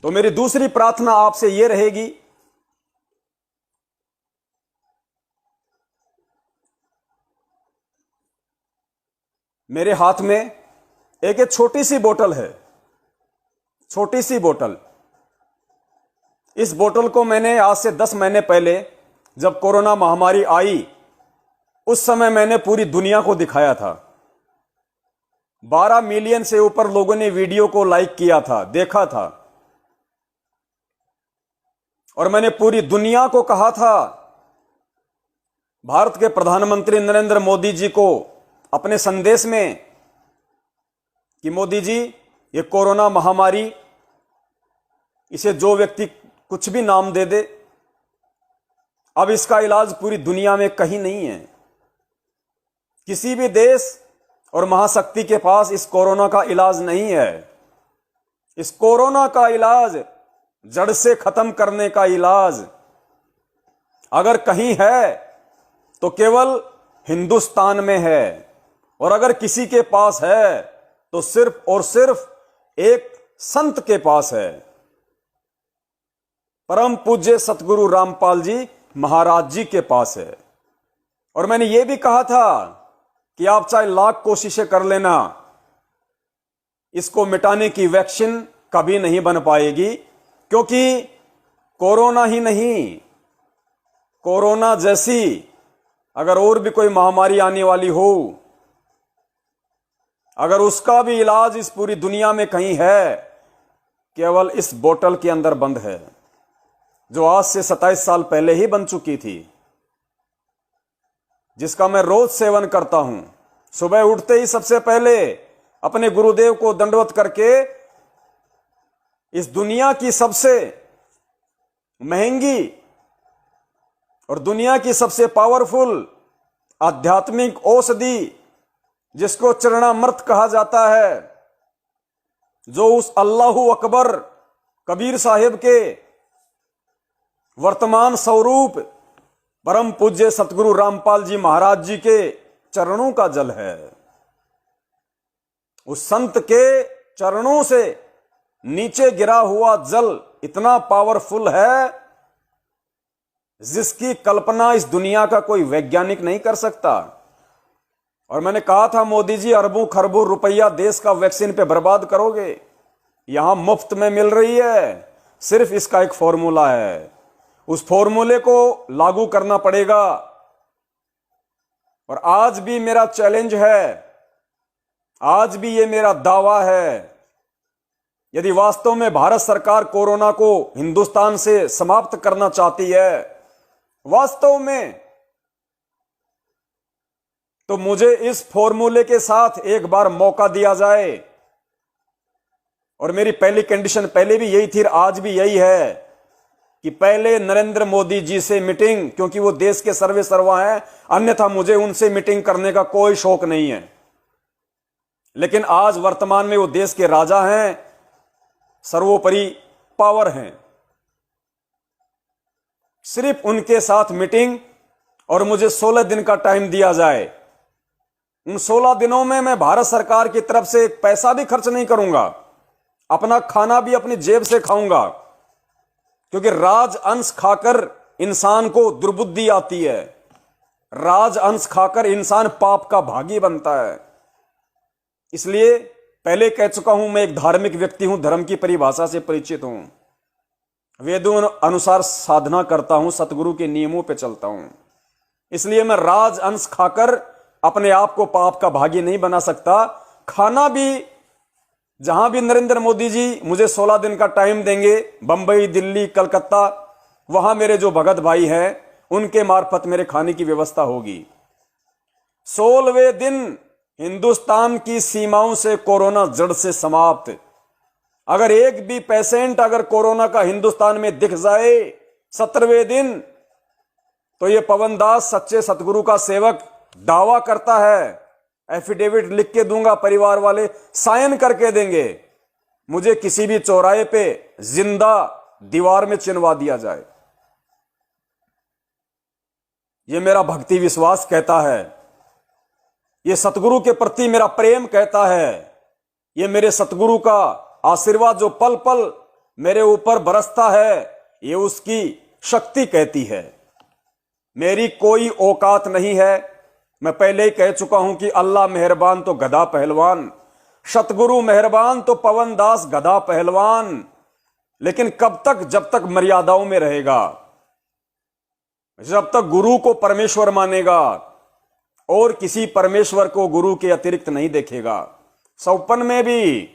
तो मेरी दूसरी प्रार्थना आपसे यह रहेगी, मेरे हाथ में एक छोटी सी बोतल है, छोटी सी बोतल। इस बोतल को मैंने आज से 10 महीने पहले जब कोरोना महामारी आई, उस समय मैंने पूरी दुनिया को दिखाया था। 12 मिलियन से ऊपर लोगों ने वीडियो को लाइक किया था, देखा था। और मैंने पूरी दुनिया को कहा था, भारत के प्रधानमंत्री नरेंद्र मोदी जी को अपने संदेश में, कि मोदी जी, ये कोरोना महामारी, इसे जो व्यक्ति कुछ भी नाम दे दे, अब इसका इलाज पूरी दुनिया में कहीं नहीं है। किसी भी देश और महाशक्ति के पास इस कोरोना का इलाज नहीं है। इस कोरोना का इलाज, जड़ से खत्म करने का इलाज अगर कहीं है तो केवल हिंदुस्तान में है, और अगर किसी के पास है तो सिर्फ और सिर्फ एक संत के पास है, परम पूज्य सतगुरु रामपाल जी महाराज जी के पास है। और मैंने यह भी कहा था कि आप चाहे लाख कोशिशें कर लेना, इसको मिटाने की वैक्सीन कभी नहीं बन पाएगी, क्योंकि कोरोना ही नहीं, कोरोना जैसी अगर और भी कोई महामारी आने वाली हो, अगर उसका भी इलाज इस पूरी दुनिया में कहीं है, केवल इस बोतल के अंदर बंद है, जो आज से 27 साल पहले ही बन चुकी थी, जिसका मैं रोज सेवन करता हूं। सुबह उठते ही सबसे पहले अपने गुरुदेव को दंडवत करके इस दुनिया की सबसे महंगी और दुनिया की सबसे पावरफुल आध्यात्मिक औषधि, जिसको चरणामृत कहा जाता है, जो उस अल्लाहू अकबर कबीर साहिब के वर्तमान स्वरूप परम पूज्य सतगुरु रामपाल जी महाराज जी के चरणों का जल है। उस संत के चरणों से नीचे गिरा हुआ जल इतना पावरफुल है, जिसकी कल्पना इस दुनिया का कोई वैज्ञानिक नहीं कर सकता। और मैंने कहा था, मोदी जी अरबों खरबों रुपया देश का वैक्सीन पे बर्बाद करोगे, यहां मुफ्त में मिल रही है। सिर्फ इसका एक फॉर्मूला है, उस फॉर्मूले को लागू करना पड़ेगा। और आज भी मेरा चैलेंज है, आज भी ये मेरा दावा है, यदि वास्तव में भारत सरकार कोरोना को हिंदुस्तान से समाप्त करना चाहती है वास्तव में, तो मुझे इस फॉर्मूले के साथ एक बार मौका दिया जाए। और मेरी पहली कंडीशन पहले भी यही थी, आज भी यही है, कि पहले नरेंद्र मोदी जी से मीटिंग, क्योंकि वो देश के सर्वे सर्वा हैं, अन्यथा मुझे उनसे मीटिंग करने का कोई शौक नहीं है। लेकिन आज वर्तमान में वो देश के राजा हैं, सर्वोपरि पावर हैं। सिर्फ उनके साथ मीटिंग, और मुझे 16 दिन का टाइम दिया जाए। उन 16 दिनों में मैं भारत सरकार की तरफ से एक पैसा भी खर्च नहीं करूंगा, अपना खाना भी अपनी जेब से खाऊंगा, क्योंकि राज अंश खाकर इंसान को दुर्बुद्धि आती है, राज अंश खाकर इंसान पाप का भागी बनता है। इसलिए पहले कह चुका हूं, मैं एक धार्मिक व्यक्ति हूं, धर्म की परिभाषा से परिचित हूं, वेदों अनुसार साधना करता हूं, सतगुरु के नियमों पे चलता हूं। इसलिए मैं राज अंश खाकर अपने आप को पाप का भागी नहीं बना सकता। खाना भी, जहां भी नरेंद्र मोदी जी मुझे 16 दिन का टाइम देंगे, बंबई, दिल्ली, कलकत्ता, वहां मेरे जो भगत भाई हैं, उनके मार्फत मेरे खाने की व्यवस्था होगी। 16वें दिन हिंदुस्तान की सीमाओं से कोरोना जड़ से समाप्त। अगर एक भी पेशेंट अगर कोरोना का हिंदुस्तान में दिख जाए 17वें दिन, तो ये पवन दास सच्चे सतगुरु का सेवक दावा करता है, एफिडेविट लिख के दूंगा, परिवार वाले साइन करके देंगे, मुझे किसी भी चौराहे पे जिंदा दीवार में चिनवा दिया जाए। ये मेरा भक्ति विश्वास कहता है, ये सतगुरु के प्रति मेरा प्रेम कहता है, ये मेरे सतगुरु का आशीर्वाद जो पल पल मेरे ऊपर बरसता है, ये उसकी शक्ति कहती है। मेरी कोई औकात नहीं है। मैं पहले ही कह चुका हूं कि अल्लाह मेहरबान तो गधा पहलवान, सतगुरु मेहरबान तो पवन दास गधा पहलवान। लेकिन कब तक? जब तक मर्यादाओं में रहेगा, जब तक गुरु को परमेश्वर मानेगा और किसी परमेश्वर को गुरु के अतिरिक्त नहीं देखेगा। 54 में भी